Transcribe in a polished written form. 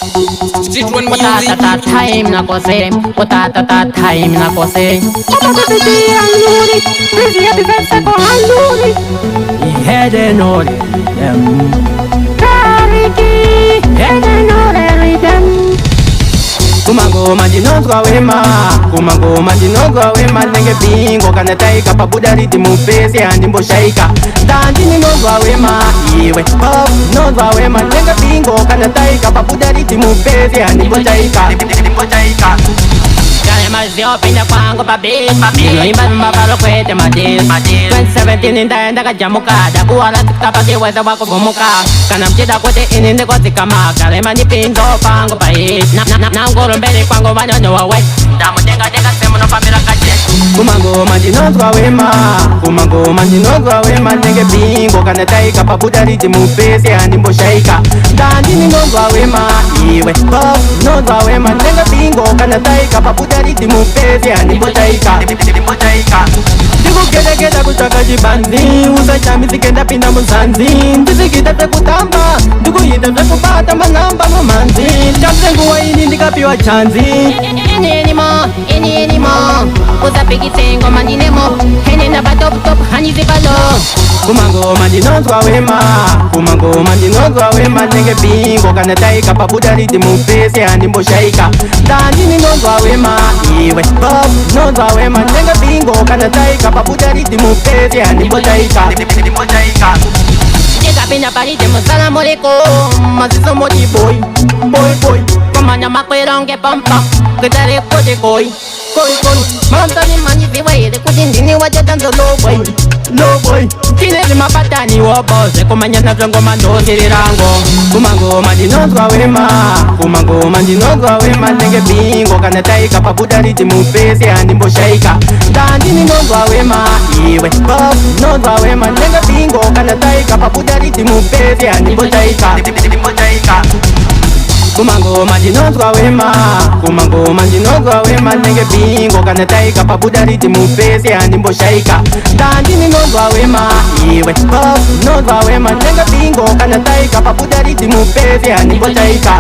Street One Utata Music. time na kose, utata time na kose. Ihede nore dem, kariki ihede nore dem. Kumangoma ndinonzwa wema, kumangoma ndinonzwa wema. Nenge bingo kana taika pabuda riti mupesi handimboshaika. Dandi ndinonzwa wema, iwe pop nonzwa wema. Nenge bingo kana taika pabuda riti mupesi handimboshaika. Kale mazio pinda kwangu papi, ninoimba mbabalo kwete madis. 2017 ndaenda kajamuka, dakuwala tikapaki weza wako gumuka. Kana mchida kote ini ndikotikama, kale mani pindo pangu país. Na ngoro mbele kwangu manyono wawe, damu tenga semu no famila kache. Kumangoma ndinonzwa wema, kumangoma ndinonzwa wema. Nenge bingo kana taika pabuda riti mupesi handimboshaika. Dandi ndinonzwa wema, iwe pop nonzwa wema. Nenge bingo kana taika pabuda riti mupesi handimboshaika. Ndikugedegeda kutsvaka chibanzi, usachami zikenda pinda muzanzi. Ndizikita zvekutamba, ndikuyita zvekubata manamba mumanzi. Tamse nguwa ini ndikapiwa chanzi. Ini mo, usapikise ngoma ndinemo. Hene ndaba top hanizibalo. Kumangoma ndinonzwa wema, kumangoma ndinonzwa wema. Nenge bingo kana taika pabuda riti mupesi handimboshaika. Dandi ndinonzwa wema, iwe pop nonzwa wema. Nenge bingo kana taika pabuda riti mupesi handimboshaika. Ndikapinda pariti musalamu alaikum, maziso moti boy. Komanya makweronge pampa, kitare kote koi. Mantani manyizi waile kuti ndini wajatanzo low boy. Kinezi mapatani wobose, kumanya nazo ngoma ndosirirango. Kumangoma ndinonzwa wema, kumangoma ndinonzwa wema. Nenge bingo kana taika pabuda riti mupesi handimboshaika. Dandi ndinonzwa wema, iwe pop nonzwa wema. Nenge bingo kana taika pabuda riti mupesi handimboshaika. Kumangoma ndinonzwa wema, kumangoma ndinonzwa wema. Nenge bingo kana taika pabuda riti mupesi handimboshaika. Dandi ndinonzwa wema, iwe pop nonzwa wema. Nenge bingo kana taika pabuda riti mupesi handimboshaika.